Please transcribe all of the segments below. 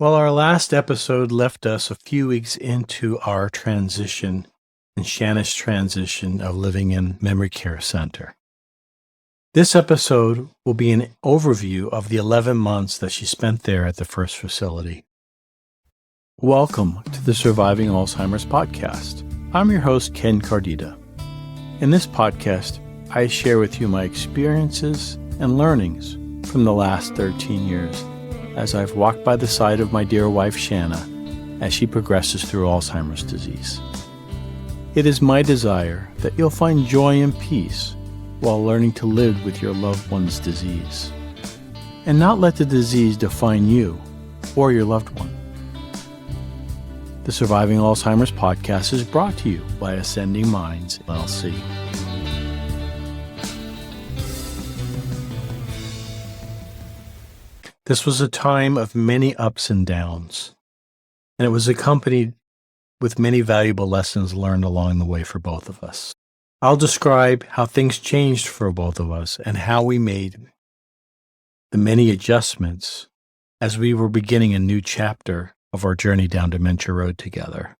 Well, our last episode left us a few weeks into our transition and Shanna's transition of living in memory care center. This episode will be an overview of the 11 months that she spent there at the first facility. Welcome to the Surviving Alzheimer's podcast. I'm your host, Ken Cardita. In this podcast, I share with you my experiences and learnings from the last 13 years as I've walked by the side of my dear wife, Shanna, as she progresses through Alzheimer's disease. It is my desire that you'll find joy and peace while learning to live with your loved one's disease, and not let the disease define you or your loved one. The Surviving Alzheimer's podcast is brought to you by Ascending Minds, LLC. This was a time of many ups and downs, and it was accompanied with many valuable lessons learned along the way for both of us. I'll describe how things changed for both of us and how we made the many adjustments as we were beginning a new chapter of our journey down Dementia Road together.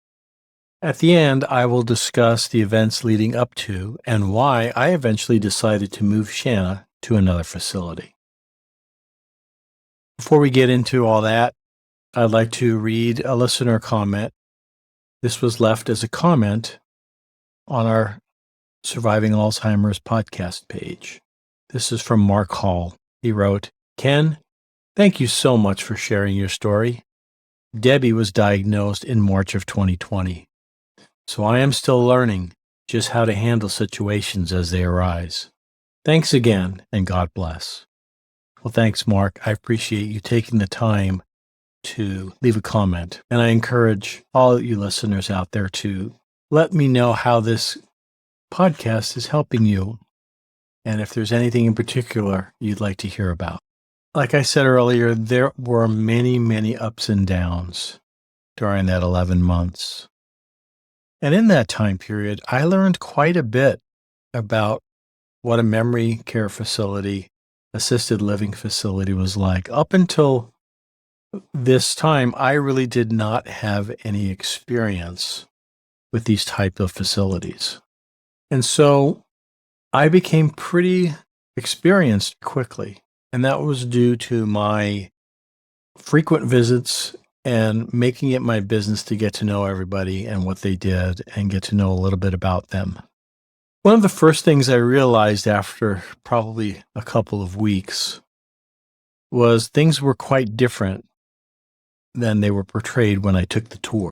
At the end, I will discuss the events leading up to and why I eventually decided to move Shanna to another facility. Before we get into all that, I'd like to read a listener comment. This was left as a comment on our Surviving Alzheimer's podcast page. This is from Mark Hall. He wrote, "Ken, thank you so much for sharing your story. Debbie was diagnosed in March of 2020, so I am still learning just how to handle situations as they arise. Thanks again, and God bless." Well, thanks, Mark. I appreciate you taking the time to leave a comment, and I encourage all you listeners out there to let me know how this podcast is helping you, and if there's anything in particular you'd like to hear about. Like I said earlier, there were many ups and downs during that 11 months. And in that time period, I learned quite a bit about what a memory care facility, assisted living facility was like. Up until this time, I really did not have any experience with these type of facilities. And so I became pretty experienced quickly. And that was due to my frequent visits and making it my business to get to know everybody and what they did and get to know a little bit about them. One of the first things I realized after probably a couple of weeks was things were quite different than they were portrayed when I took the tour.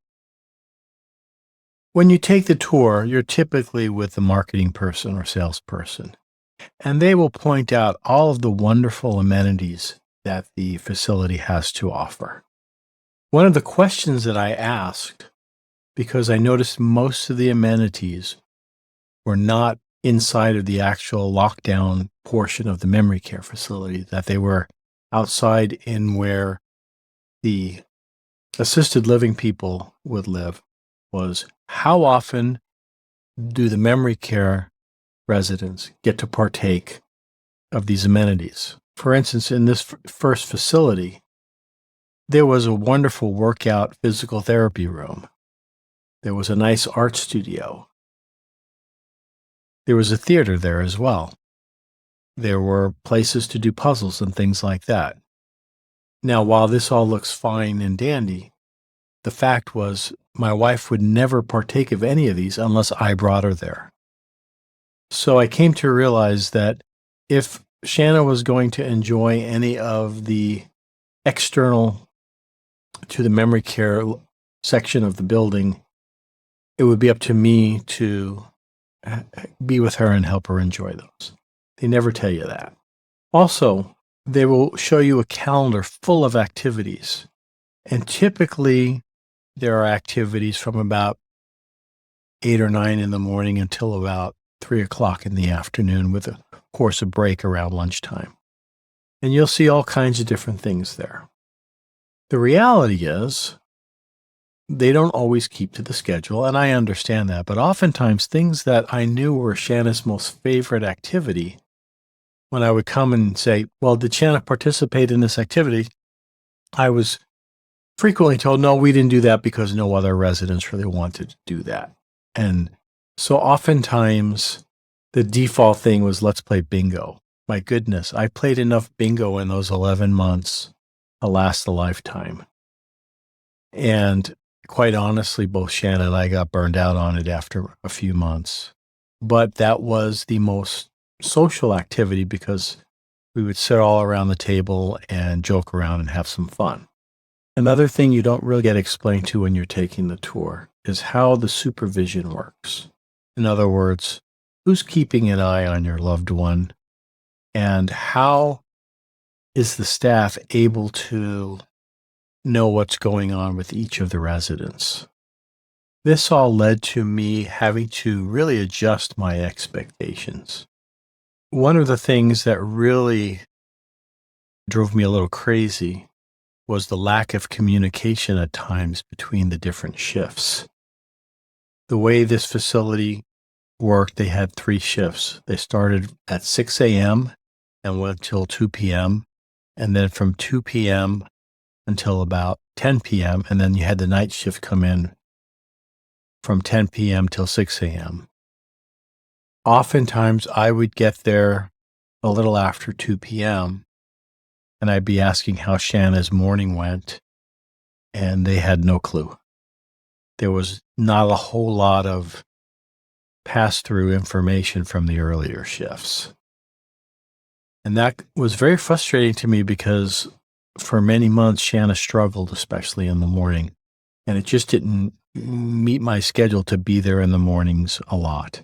When you take the tour, you're typically with a marketing person or salesperson, and they will point out all of the wonderful amenities that the facility has to offer. One of the questions that I asked, because I noticed most of the amenities were not inside of the actual lockdown portion of the memory care facility, that they were outside in where the assisted living people would live, was how often do the memory care residents get to partake of these amenities? For instance, in this first facility, there was a wonderful workout physical therapy room. There was a nice art studio. There was a theater there as well. There were places to do puzzles and things like that. Now, while this all looks fine and dandy, the fact was my wife would never partake of any of these unless I brought her there. So I came to realize that if Shanna was going to enjoy any of the external to the memory care section of the building, it would be up to me to be with her and help her enjoy those. They never tell you that. Also, they will show you a calendar full of activities. And typically, there are activities from about 8 or 9 in the morning until about 3 o'clock in the afternoon, with, of course, a break around lunchtime. And you'll see all kinds of different things there. The reality is, they don't always keep to the schedule, and I understand that, but oftentimes things that I knew were Shanna's most favorite activity, when I would come and say, well, did Shanna participate in this activity? I was frequently told, no, we didn't do that because no other residents really wanted to do that. And so oftentimes the default thing was, let's play bingo. My goodness, I played enough bingo in those 11 months to last a lifetime. And quite honestly, both Shanna and I got burned out on it after a few months. But that was the most social activity because we would sit all around the table and joke around and have some fun. Another thing you don't really get explained to when you're taking the tour is how the supervision works. In other words, who's keeping an eye on your loved one, and how is the staff able to know what's going on with each of the residents? This all led to me having to really adjust my expectations. One of the things that really drove me a little crazy was the lack of communication at times between the different shifts. The way this facility worked, they had 3 shifts. They started at 6 a.m. and went till 2 p.m. And then from 2 p.m. until about 10 p.m. And then you had the night shift come in from 10 p.m. till 6 a.m. Oftentimes I would get there a little after 2 p.m. and I'd be asking how Shanna's morning went, and they had no clue. There was not a whole lot of pass-through information from the earlier shifts. And that was very frustrating to me because for many months, Shanna struggled, especially in the morning, and it just didn't meet my schedule to be there in the mornings a lot.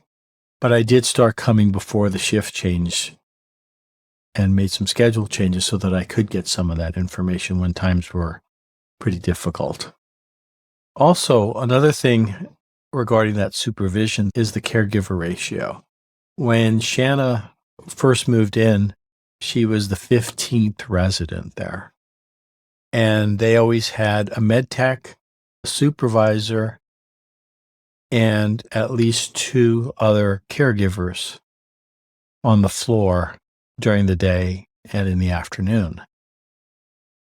But I did start coming before the shift change and made some schedule changes so that I could get some of that information when times were pretty difficult. Also, another thing regarding that supervision is the caregiver ratio. When Shanna first moved in, she was the 15th resident there. And they always had a med tech, a supervisor, and at least 2 other caregivers on the floor during the day and in the afternoon.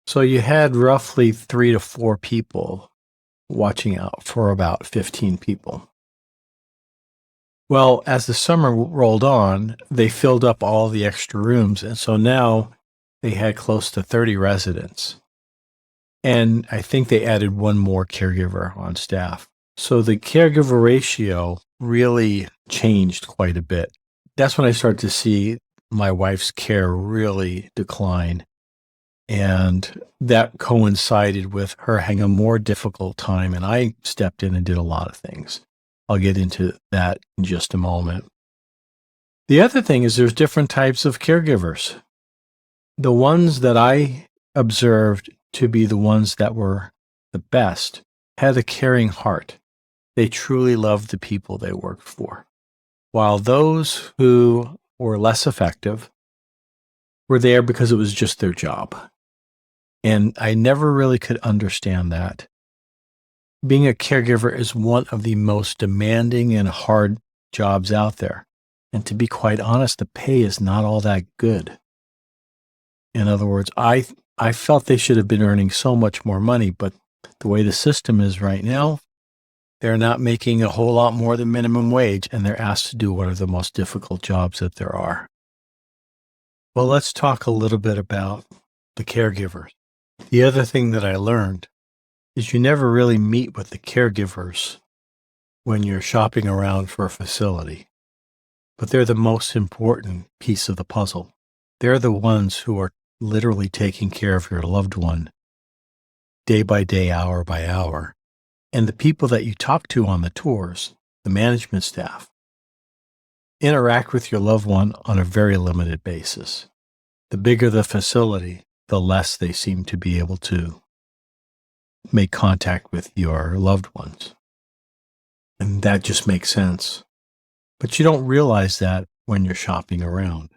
So you had roughly 3 to 4 people watching out for about 15 people. Well, as the summer rolled on, they filled up all the extra rooms, and so now they had close to 30 residents. And I think they added 1 more caregiver on staff. So the caregiver ratio really changed quite a bit. That's when I started to see my wife's care really decline. And that coincided with her having a more difficult time, and I stepped in and did a lot of things. I'll get into that in just a moment. The other thing is there's different types of caregivers. The ones that I observed to be the ones that were the best had a caring heart. They truly loved the people they worked for. While those who were less effective were there because it was just their job. And I never really could understand that. Being a caregiver is one of the most demanding and hard jobs out there. And to be quite honest, the pay is not all that good. In other words, I felt they should have been earning so much more money, but the way the system is right now, they're not making a whole lot more than minimum wage, and they're asked to do one of the most difficult jobs that there are. Well, let's talk a little bit about the caregivers. The other thing that I learned is you never really meet with the caregivers when you're shopping around for a facility, but they're the most important piece of the puzzle. They're the ones who are literally taking care of your loved one day by day, hour by hour. And the people that you talk to on the tours, the management staff, interact with your loved one on a very limited basis. The bigger the facility, the less they seem to be able to make contact with your loved ones. And that just makes sense. But you don't realize that when you're shopping around.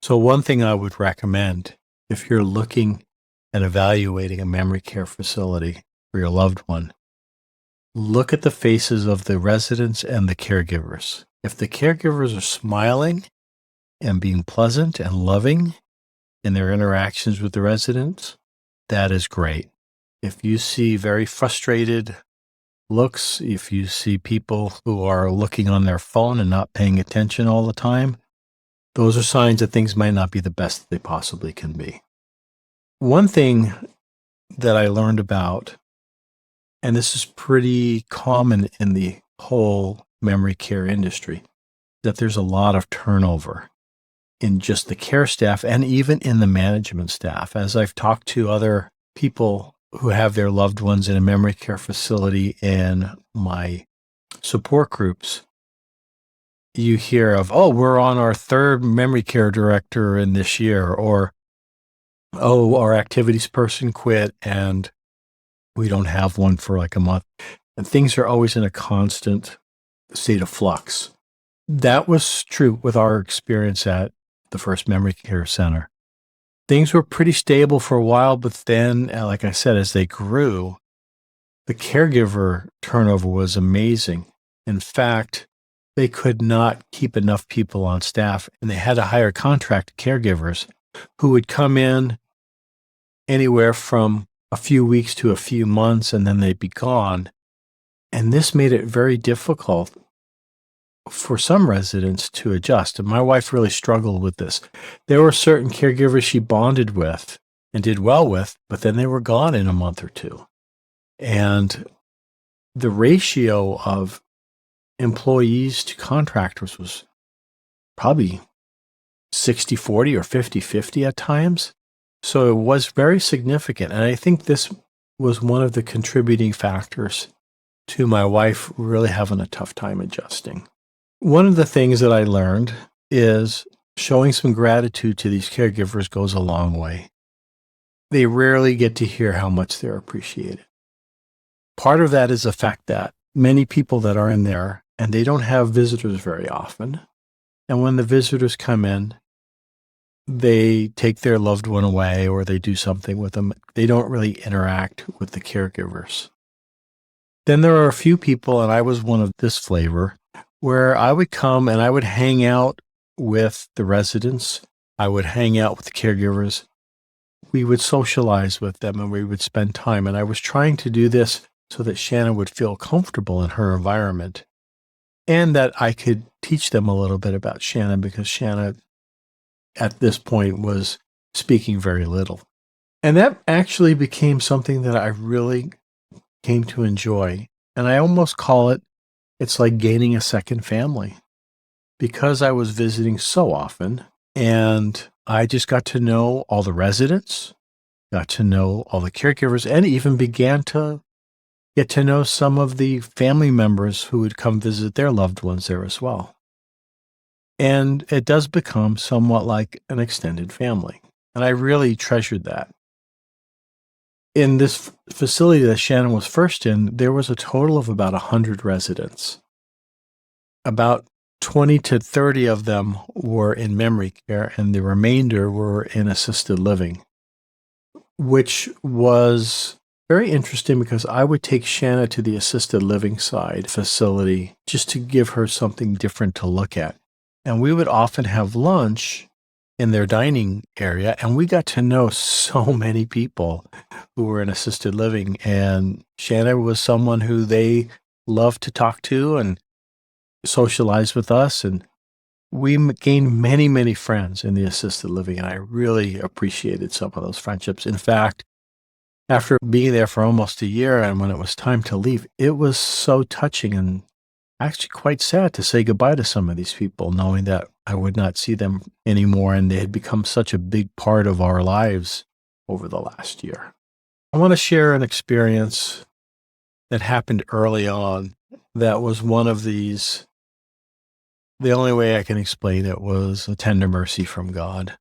So one thing I would recommend, if you're looking and evaluating a memory care facility for your loved one, look at the faces of the residents and the caregivers. If the caregivers are smiling and being pleasant and loving in their interactions with the residents, that is great. If you see very frustrated looks, if you see people who are looking on their phone and not paying attention all the time, those are signs that things might not be the best they possibly can be. One thing that I learned about, and this is pretty common in the whole memory care industry, that there's a lot of turnover in just the care staff and even in the management staff. As I've talked to other people who have their loved ones in a memory care facility in my support groups, you hear of, oh, we're on our third memory care director in this year, or, oh, our activities person quit and we don't have one for like a month. And things are always in a constant state of flux. That was true with our experience at the first memory care center. Things were pretty stable for a while, but then, like I said, as they grew, the caregiver turnover was amazing. In fact, they could not keep enough people on staff, and they had to hire contract caregivers who would come in anywhere from a few weeks to a few months, and then they'd be gone. And this made it very difficult for some residents to adjust. And my wife really struggled with this. There were certain caregivers she bonded with and did well with, but then they were gone in a month or two. And the ratio of employees to contractors was probably 60-40 or 50-50 at times. So it was very significant. And I think this was one of the contributing factors to my wife really having a tough time adjusting. One of the things that I learned is showing some gratitude to these caregivers goes a long way. They rarely get to hear how much they're appreciated. Part of that is the fact that many people that are in there, and they don't have visitors very often. And when the visitors come in, they take their loved one away or they do something with them. They don't really interact with the caregivers. Then there are a few people, and I was one of this flavor, where I would come and I would hang out with the residents. I would hang out with the caregivers. We would socialize with them and we would spend time. And I was trying to do this so that Shanna would feel comfortable in her environment and that I could teach them a little bit about Shanna, because Shanna at this point was speaking very little. And that actually became something that I really came to enjoy. And I almost call it, it's like gaining a second family, because I was visiting so often and I just got to know all the residents, got to know all the caregivers, and even began to get to know some of the family members who would come visit their loved ones there as well. And it does become somewhat like an extended family. And I really treasured that. In this facility that Shannon was first in, there was a total of about 100 residents. About 20 to 30 of them were in memory care, and the remainder were in assisted living, which was very interesting because I would take Shanna to the assisted living side facility just to give her something different to look at. And we would often have lunch in their dining area, and we got to know so many people who were in assisted living. And Shanna was someone who they loved to talk to and socialize with us. And we gained many, many friends in the assisted living, and I really appreciated some of those friendships. In fact, after being there for almost a year, and when it was time to leave, it was so touching and actually quite sad to say goodbye to some of these people, knowing that I would not see them anymore, and they had become such a big part of our lives over the last year. I want to share an experience that happened early on that was one of these. The only way I can explain it was a tender mercy from God.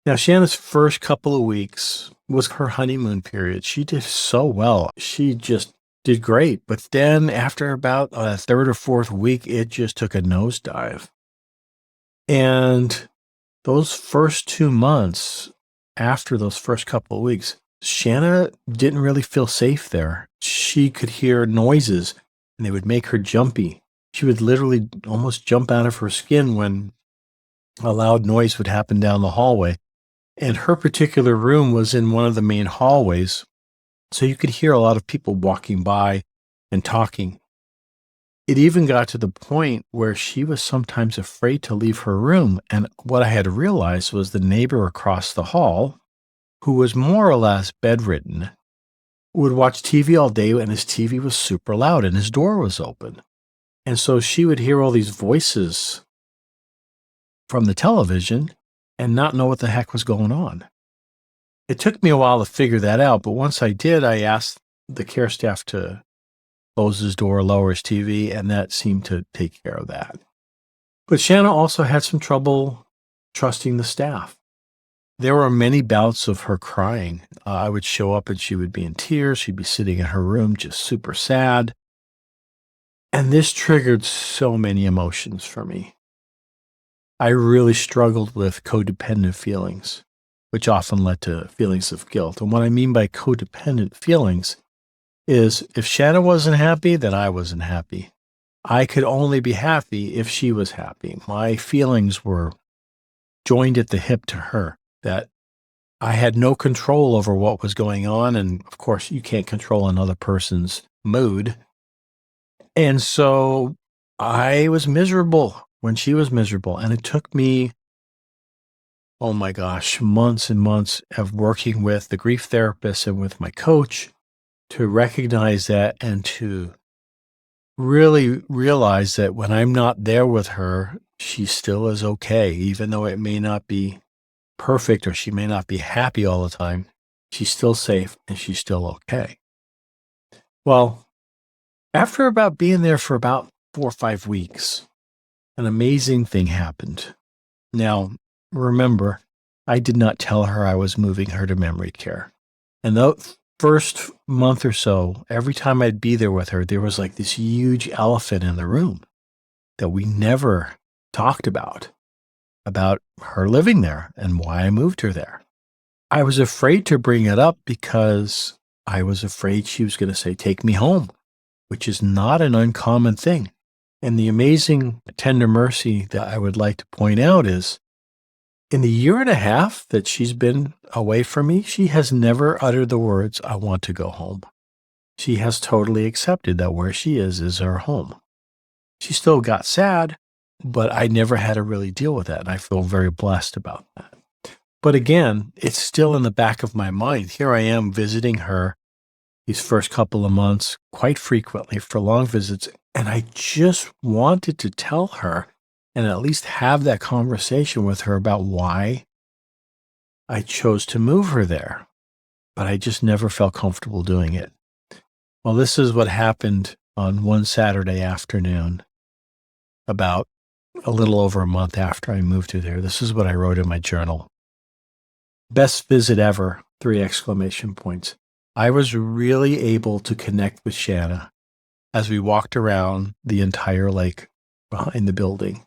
Now, Shanna's first couple of weeks was her honeymoon period. She did so well. She just did great. But then after about a third or fourth week, it just took a nosedive. And those first 2 months after those first couple of weeks, Shanna didn't really feel safe there. She could hear noises and they would make her jumpy. She would literally almost jump out of her skin when a loud noise would happen down the hallway. And her particular room was in one of the main hallways So you could hear a lot of people walking by and talking. It even got to the point where she was sometimes afraid to leave her room. And what I had realized was the neighbor across the hall, who was more or less bedridden, would watch TV all day and his TV was super loud and his door was open. And so she would hear all these voices from the television and not know what the heck was going on. It took me a while to figure that out, but once I did, I asked the care staff to close his door, lower his TV, and that seemed to take care of that. But Shanna also had some trouble trusting the staff. There were many bouts of her crying. I would show up and she would be in tears. She'd be sitting in her room just super sad. And this triggered so many emotions for me. I really struggled with codependent feelings, which often led to feelings of guilt. And what I mean by codependent feelings is if Shanna wasn't happy, then I wasn't happy. I could only be happy if she was happy. My feelings were joined at the hip to her, that I had no control over what was going on. And of course, you can't control another person's mood. And so I was miserable when she was miserable. And it took me, oh my gosh, months and months of working with the grief therapist and with my coach to recognize that and to really realize that when I'm not there with her, she still is okay, even though it may not be perfect or she may not be happy all the time. She's still safe and she's still okay. Well, after about being there for about 4 or 5 weeks, an amazing thing happened. Now, remember, I did not tell her I was moving her to memory care. And the first month or so, every time I'd be there with her, there was like this huge elephant in the room that we never talked about her living there and why I moved her there. I was afraid to bring it up because I was afraid she was going to say, "Take me home," which is not an uncommon thing. And the amazing tender mercy that I would like to point out is in the year and a half that she's been away from me, she has never uttered the words, "I want to go home." She has totally accepted that where she is her home. She still got sad, but I never had to really deal with that. And I feel very blessed about that. But again, it's still in the back of my mind. Here I am visiting her these first couple of months quite frequently for long visits. And I just wanted to tell her and at least have that conversation with her about why I chose to move her there. But I just never felt comfortable doing it. Well, this is what happened on one Saturday afternoon, about a little over a month after I moved her there. This is what I wrote in my journal. Best visit ever, 3 exclamation points. I was really able to connect with Shanna as we walked around the entire lake behind the building.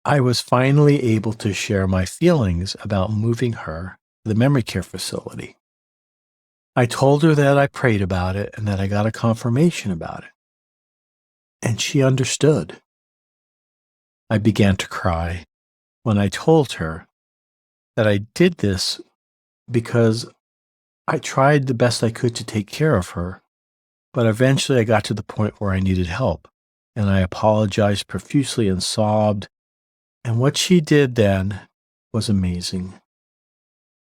I was finally able to share my feelings about moving her to the memory care facility. I told her that I prayed about it and that I got a confirmation about it. And she understood. I began to cry when I told her that I did this because I tried the best I could to take care of her, but eventually I got to the point where I needed help, and I apologized profusely and sobbed. And what she did then was amazing.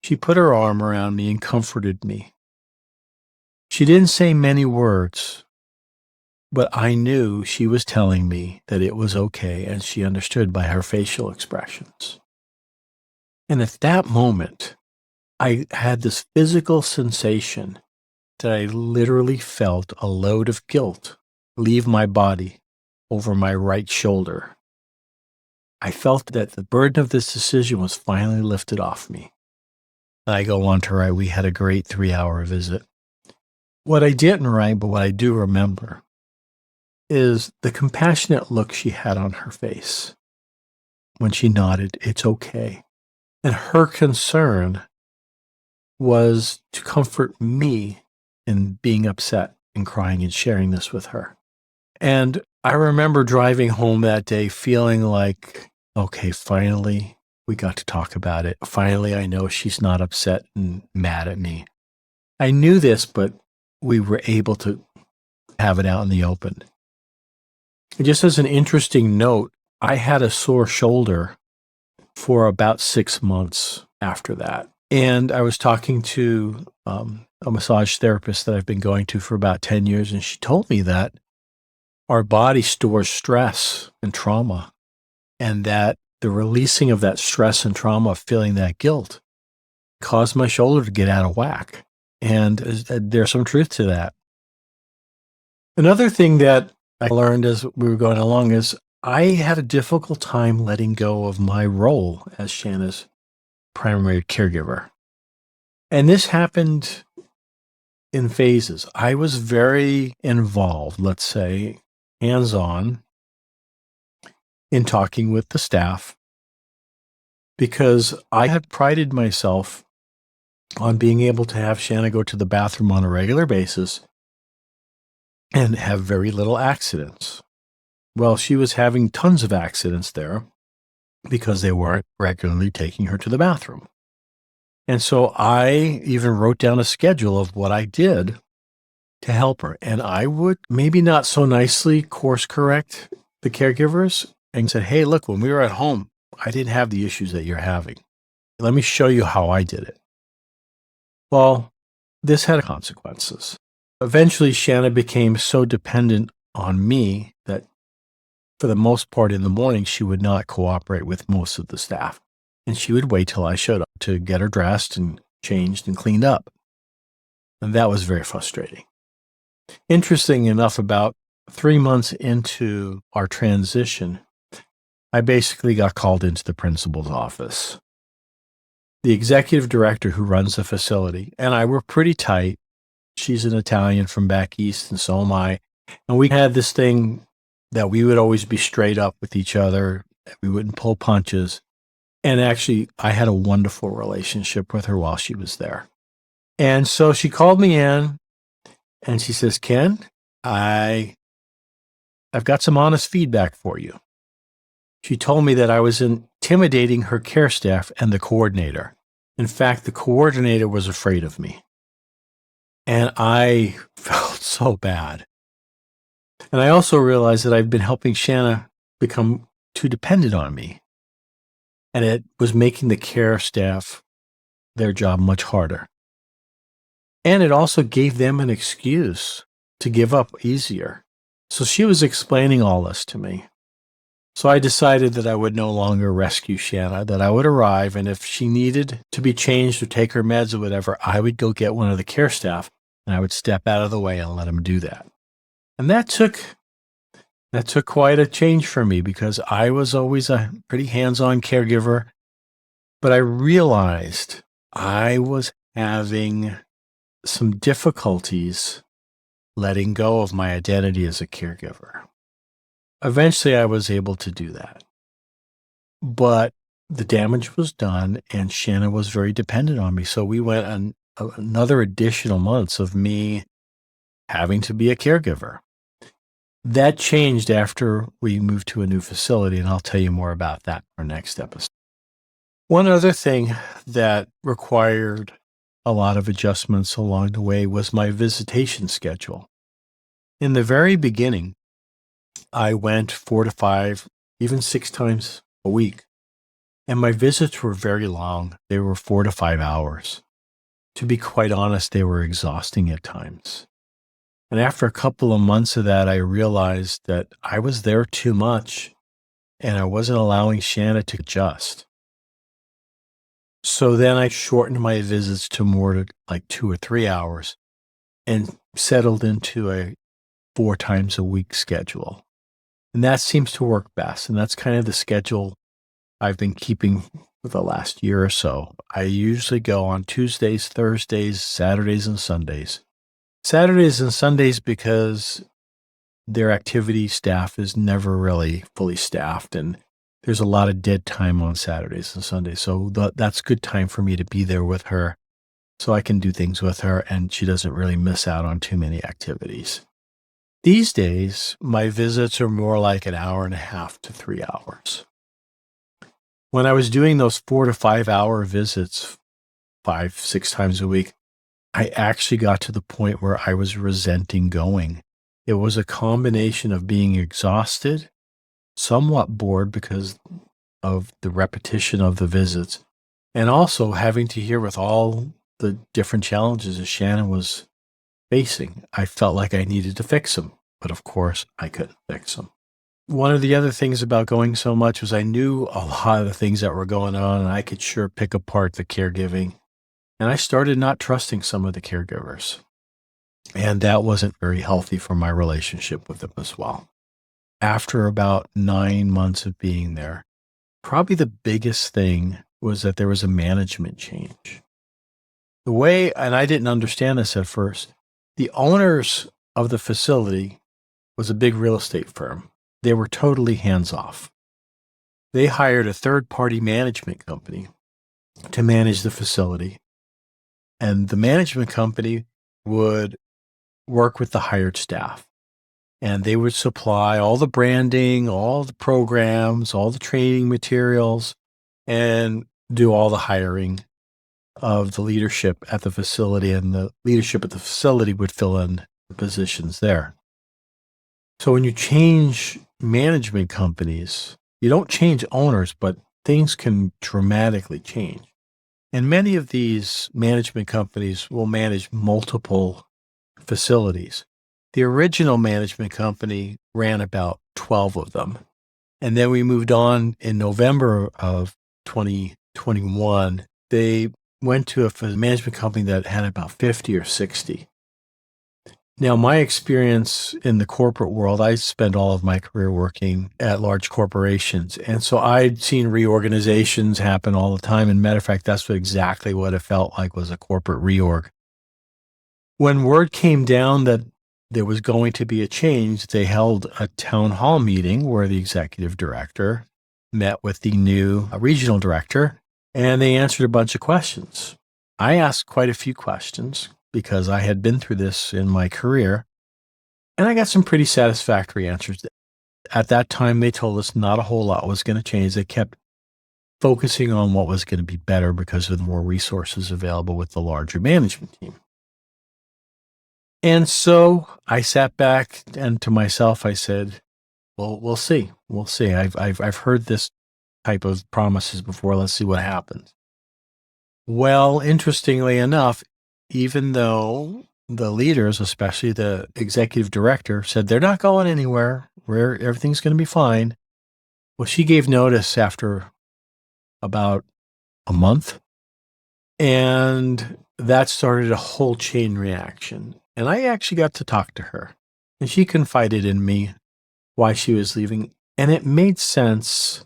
She put her arm around me and comforted me. She didn't say many words, but I knew she was telling me that it was okay, and she understood by her facial expressions. And at that moment, I had this physical sensation that I literally felt a load of guilt leave my body over my right shoulder. I felt that the burden of this decision was finally lifted off me. I go on to write, we had a great 3-hour visit. What I didn't write, but what I do remember, is the compassionate look she had on her face when she nodded, "It's okay." And her concern was to comfort me in being upset and crying and sharing this with her. And I remember driving home that day feeling like, okay, finally we got to talk about it. Finally, I know she's not upset and mad at me. I knew this, but we were able to have it out in the open. And just as an interesting note, I had a sore shoulder for about 6 months after that. And I was talking to a massage therapist that I've been going to for about 10 years, and she told me that our body stores stress and trauma, and that the releasing of that stress and trauma, feeling that guilt, caused my shoulder to get out of whack. And there's some truth to that. Another thing that I learned as we were going along is I had a difficult time letting go of my role as Shanna's primary caregiver. And this happened in phases. I was very involved, let's say, hands-on in talking with the staff because I had prided myself on being able to have Shanna go to the bathroom on a regular basis and have very little accidents. Well, she was having tons of accidents there because they weren't regularly taking her to the bathroom. And so I even wrote down a schedule of what I did to help her. And I would maybe not so nicely course correct the caregivers and said, hey, look, when we were at home, I didn't have the issues that you're having. Let me show you how I did it. Well, this had consequences. Eventually, Shanna became so dependent on me that for the most part in the morning, she would not cooperate with most of the staff. And she would wait till I showed up to get her dressed and changed and cleaned up. And that was very frustrating. Interesting enough, about 3 months into our transition, I basically got called into the principal's office. The executive director who runs the facility and I were pretty tight. She's an Italian from back east, and so am I. And we had this thing that we would always be straight up with each other. We wouldn't pull punches. And actually, I had a wonderful relationship with her while she was there. And so she called me in and she says, Ken, I've got some honest feedback for you. She told me that I was intimidating her care staff and the coordinator. In fact, the coordinator was afraid of me. And I felt so bad. And I also realized that I've been helping Shanna become too dependent on me. And it was making the care staff, their job, much harder. And it also gave them an excuse to give up easier. So she was explaining all this to me. So I decided that I would no longer rescue Shanna, that I would arrive, and if she needed to be changed or take her meds or whatever, I would go get one of the care staff, and I would step out of the way and let them do that. And that took quite a change for me because I was always a pretty hands-on caregiver, but I realized I was having some difficulties letting go of my identity as a caregiver. Eventually, I was able to do that. But the damage was done, and Shanna was very dependent on me. So we went on another additional months of me having to be a caregiver. That changed after we moved to a new facility, and I'll tell you more about that in our next episode. One other thing that required a lot of adjustments along the way was my visitation schedule. In the very beginning, I went 4 to 5, even 6 times a week. And my visits were very long. They were 4 to 5 hours. To be quite honest, they were exhausting at times. And after a couple of months of that, I realized that I was there too much and I wasn't allowing Shanna to adjust. So then I shortened my visits to more to like 2 or 3 hours and settled into a 4 times a week schedule. And that seems to work best. And that's kind of the schedule I've been keeping for the last year or so. I usually go on Tuesdays, Thursdays, Saturdays, and Sundays. Saturdays and Sundays because their activity staff is never really fully staffed, and there's a lot of dead time on Saturdays and Sundays. So that's good time for me to be there with her so I can do things with her, and she doesn't really miss out on too many activities. These days, my visits are more like an hour and a half to 3 hours. When I was doing those 4 to 5 hour visits 5, 6 times a week, I actually got to the point where I was resenting going. It was a combination of being exhausted, somewhat bored because of the repetition of the visits, and also having to hear with all the different challenges that Shannon was facing. I felt like I needed to fix them, but of course I couldn't fix them. One of the other things about going so much was I knew a lot of the things that were going on, and I could sure pick apart the caregiving. And I started not trusting some of the caregivers. And that wasn't very healthy for my relationship with them as well. After about 9 months of being there, probably the biggest thing was that there was a management change. The way, and I didn't understand this at first, the owners of the facility was a big real estate firm. They were totally hands off. They hired a third-party management company to manage the facility, and the management company would work with the hired staff, and they would supply all the branding, all the programs, all the training materials, and do all the hiring of the leadership at the facility, and the leadership at the facility would fill in the positions there. So when you change management companies, you don't change owners, but things can dramatically change. And many of these management companies will manage multiple facilities. The original management company ran about 12 of them. And then we moved on in November of 2021. They went to a management company that had about 50 or 60. Now, my experience in the corporate world, I spent all of my career working at large corporations. And so I'd seen reorganizations happen all the time. And matter of fact, that's exactly what it felt like, was a corporate reorg. When word came down that there was going to be a change, they held a town hall meeting where the executive director met with the new regional director, and they answered a bunch of questions. I asked quite a few questions because I had been through this in my career, and I got some pretty satisfactory answers. At that time, they told us not a whole lot was going to change. They kept focusing on what was going to be better because of the more resources available with the larger management team. And so I sat back, and to myself, I said, well, we'll see. We'll see. I've heard this type of promises before. Let's see what happens. Well, interestingly enough, even though the leaders, especially the executive director, said they're not going anywhere, everything's going to be fine. Well, she gave notice after about a month, and that started a whole chain reaction. And I actually got to talk to her, and she confided in me why she was leaving. And it made sense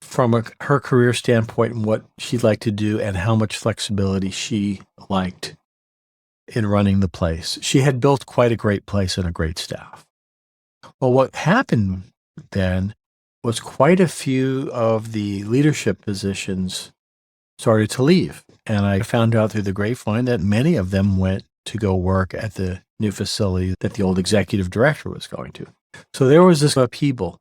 from her career standpoint and what she'd like to do and how much flexibility she liked in running the place. She had built quite a great place and a great staff. Well, what happened then was quite a few of the leadership positions started to leave. And I found out through the grapevine that many of them went to go work at the new facility that the old executive director was going to. So there was this upheaval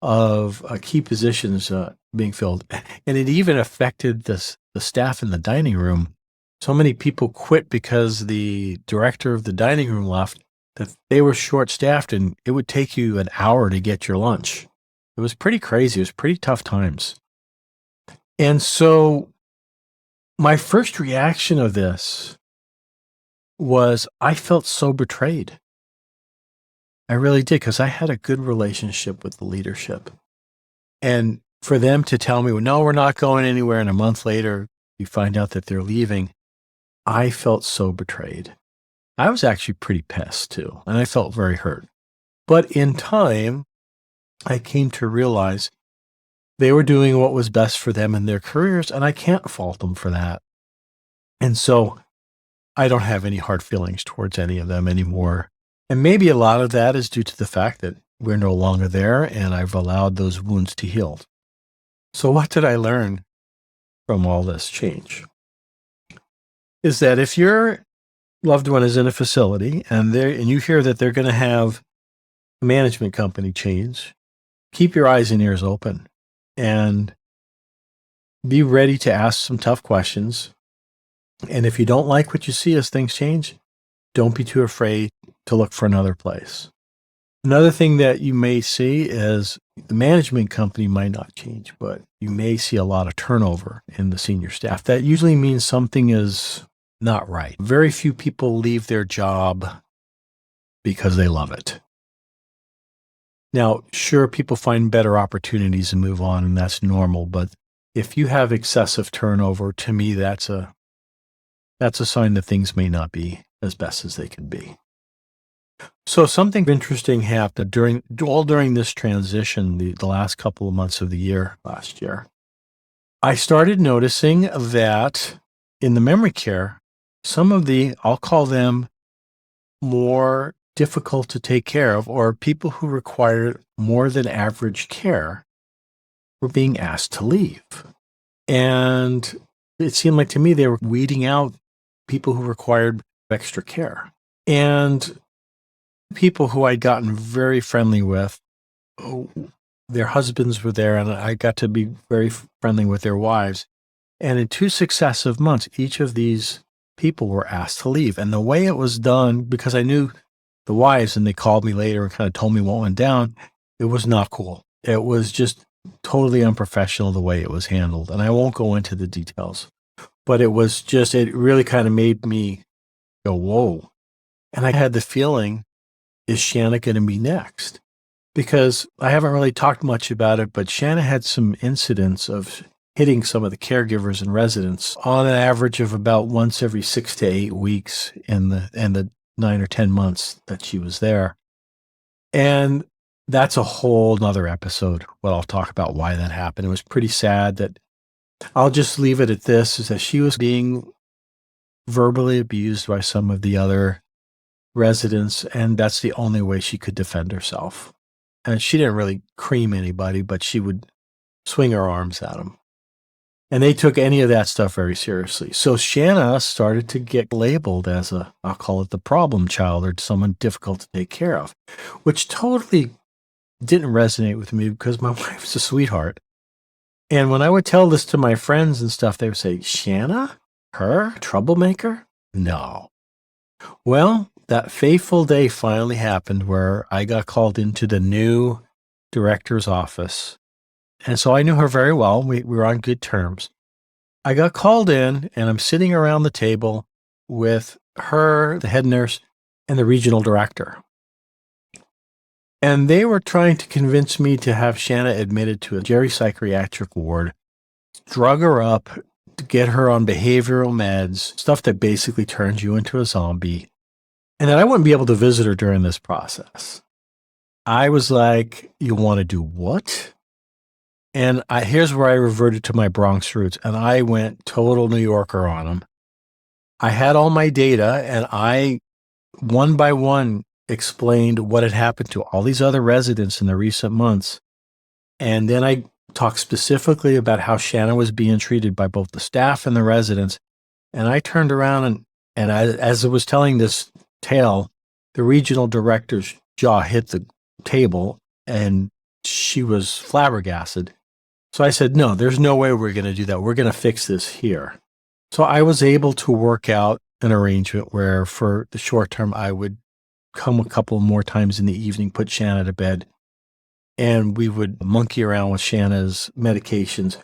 of key positions being filled. And it even affected the staff in the dining room. So many people quit because the director of the dining room left that they were short-staffed, and it would take you an hour to get your lunch. It was pretty crazy. It was pretty tough times. And so my first reaction of this was I felt so betrayed. I really did, because I had a good relationship with the leadership. And for them to tell me, well, no, we're not going anywhere, and a month later, you find out that they're leaving, I felt so betrayed. I was actually pretty pissed too, and I felt very hurt. But in time, I came to realize they were doing what was best for them in their careers, and I can't fault them for that. And so I don't have any hard feelings towards any of them anymore. And maybe a lot of that is due to the fact that we're no longer there, and I've allowed those wounds to heal. So what did I learn from all this change? Is that if your loved one is in a facility and you hear that they're going to have a management company change, keep your eyes and ears open and be ready to ask some tough questions And if you don't like what you see as things change, don't be too afraid to look for another place. Another thing that you may see is the management company might not change, but you may see a lot of turnover in the senior staff. That usually means something is not right. Very few people leave their job because they love it. Now, sure, people find better opportunities and move on, and that's normal. But if you have excessive turnover, to me, that's a sign that things may not be as best as they can be. So something interesting happened during this transition, the last couple of months of the year, last year. I started noticing that in the memory care, some of I'll call them more difficult to take care of, or people who required more than average care, were being asked to leave. And it seemed like to me they were weeding out people who required extra care. And people who I'd gotten very friendly with, their husbands were there, and I got to be very friendly with their wives. And in 2 successive months, each of these people were asked to leave. And the way it was done, because I knew the wives and they called me later and kind of told me what went down, it was not cool. It was just totally unprofessional the way it was handled. And I won't go into the details, but it really kind of made me go, whoa. And I had the feeling, is Shanna going to be next? Because I haven't really talked much about it, but Shanna had some incidents of hitting some of the caregivers and residents on an average of about once every 6 to 8 weeks in the 9 or 10 months that she was there. And that's a whole nother episode. Well, I'll talk about why that happened. It was pretty sad. That I'll just leave it at this, is that she was being verbally abused by some of the other residents, and that's the only way she could defend herself. And she didn't really cream anybody, but she would swing her arms at them. And they took any of that stuff very seriously. So Shanna started to get labeled as I'll call it the problem child, or someone difficult to take care of, which totally didn't resonate with me because my wife's a sweetheart. And when I would tell this to my friends and stuff, they would say, Shanna? Her? Troublemaker? No. Well, that fateful day finally happened where I got called into the new director's office. And so I knew her very well. We were on good terms. I got called in, and I'm sitting around the table with her, the head nurse, and the regional director. And they were trying to convince me to have Shanna admitted to a geriatric ward, drug her up, to get her on behavioral meds, stuff that basically turns you into a zombie, and that I wouldn't be able to visit her during this process. I was like, you want to do what? And here's where I reverted to my Bronx roots, and I went total New Yorker on them. I had all my data, and I, one by one, explained what had happened to all these other residents in the recent months. And then I talked specifically about how Shanna was being treated by both the staff and the residents. And I turned around, and as I was telling this tale, the regional director's jaw hit the table, and she was flabbergasted. So I said, no, there's no way we're going to do that. We're going to fix this here. So I was able to work out an arrangement where for the short term, I would come a couple more times in the evening, put Shanna to bed, and we would monkey around with Shanna's medications,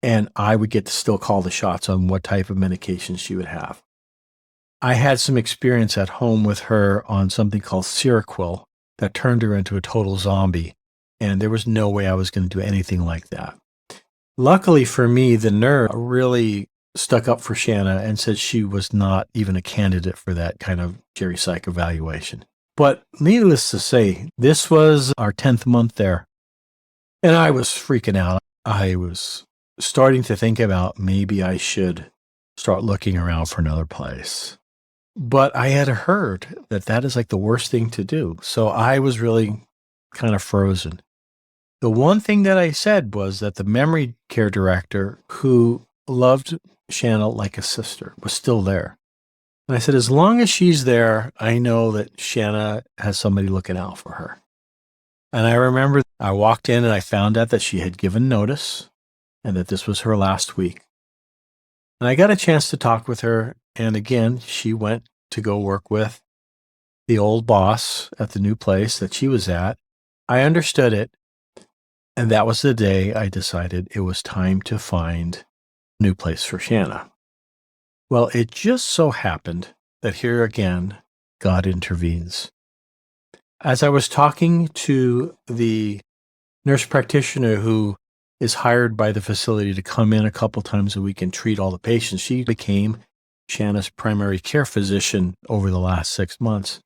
and I would get to still call the shots on what type of medications she would have. I had some experience at home with her on something called Seroquel that turned her into a total zombie, and there was no way I was going to do anything like that. Luckily for me, the nurse really stuck up for Shanna and said she was not even a candidate for that kind of geri-psych evaluation. But needless to say, this was our 10th month there, and I was freaking out. I was starting to think about maybe I should start looking around for another place. But I had heard that is like the worst thing to do. So I was really kind of frozen. The one thing that I said was that the memory care director, who loved Shanna like a sister, was still there. And I said, as long as she's there, I know that Shanna has somebody looking out for her. And I remember I walked in and I found out that she had given notice and that this was her last week. And I got a chance to talk with her. And again, she went to go work with the old boss at the new place that she was at. I understood it. And that was the day I decided it was time to find a new place for Shanna. Well, it just so happened that here again, God intervenes. As I was talking to the nurse practitioner who is hired by the facility to come in a couple times a week and treat all the patients, she became Shanna's primary care physician over the last 6 months.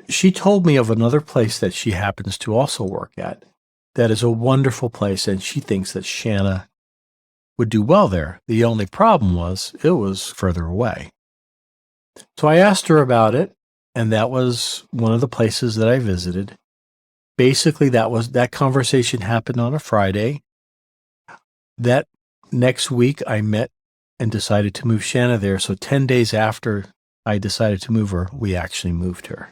She told me of another place that she happens to also work at that is a wonderful place, and she thinks that Shanna would do well there. The only problem was it was further away. So I asked her about it, and that was one of the places that I visited. Basically, that conversation happened on a Friday. That next week, I met and decided to move Shanna there. So 10 days after I decided to move her, we actually moved her.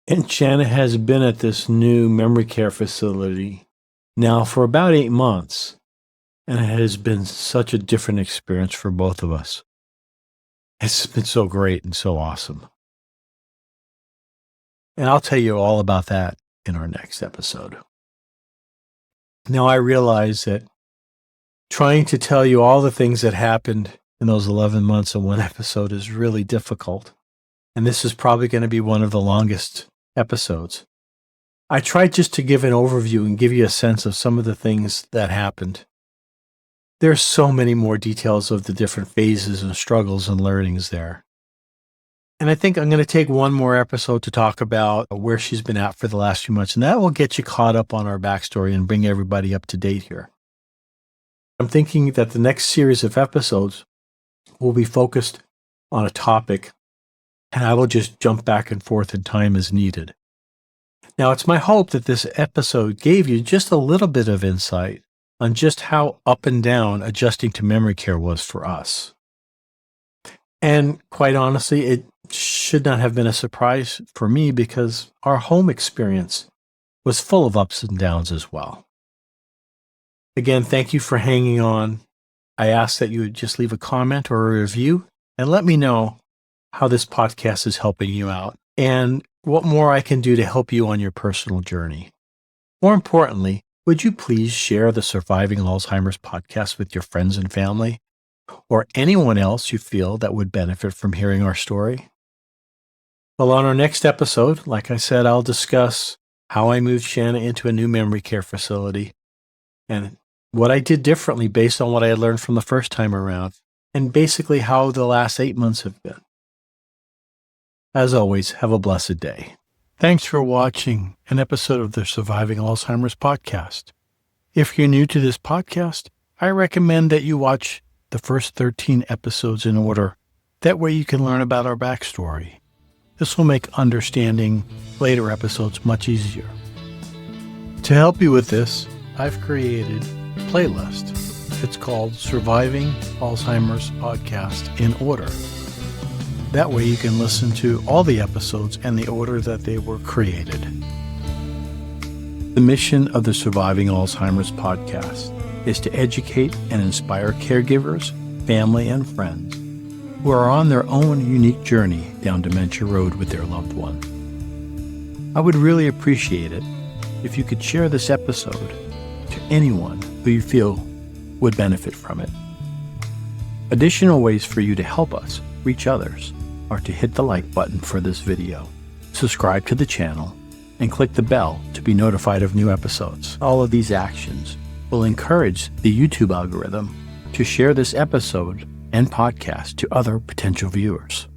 And Shanna has been at this new memory care facility now for about 8 months. And it has been such a different experience for both of us. It's been so great and so awesome. And I'll tell you all about that in our next episode. Now, I realize that trying to tell you all the things that happened in those 11 months in one episode is really difficult. And this is probably going to be one of the longest episodes. I tried just to give an overview and give you a sense of some of the things that happened. There's so many more details of the different phases and struggles and learnings there. And I think I'm going to take one more episode to talk about where she's been at for the last few months, and that will get you caught up on our backstory and bring everybody up to date here. I'm thinking that the next series of episodes will be focused on a topic, and I will just jump back and forth in time as needed. Now, it's my hope that this episode gave you just a little bit of insight on just how up and down adjusting to memory care was for us. And quite honestly, it should not have been a surprise for me because our home experience was full of ups and downs as well. Again, thank you for hanging on. I ask that you would just leave a comment or a review and let me know how this podcast is helping you out and what more I can do to help you on your personal journey. More importantly, would you please share the Surviving Alzheimer's podcast with your friends and family or anyone else you feel that would benefit from hearing our story? Well, on our next episode, like I said, I'll discuss how I moved Shanna into a new memory care facility and what I did differently based on what I had learned from the first time around, and basically how the last 8 months have been. As always, have a blessed day. Thanks for watching an episode of the Surviving Alzheimer's podcast. If you're new to this podcast, I recommend that you watch the first 13 episodes in order. That way you can learn about our backstory. This will make understanding later episodes much easier. To help you with this, I've created a playlist. It's called Surviving Alzheimer's Podcast in Order. That way you can listen to all the episodes in the order that they were created. The mission of the Surviving Alzheimer's podcast is to educate and inspire caregivers, family, and friends who are on their own unique journey down dementia road with their loved one. I would really appreciate it if you could share this episode to anyone who you feel would benefit from it. Additional ways for you to help us reach others are to hit the like button for this video, subscribe to the channel, and click the bell to be notified of new episodes. All of these actions will encourage the YouTube algorithm to share this episode and podcast to other potential viewers.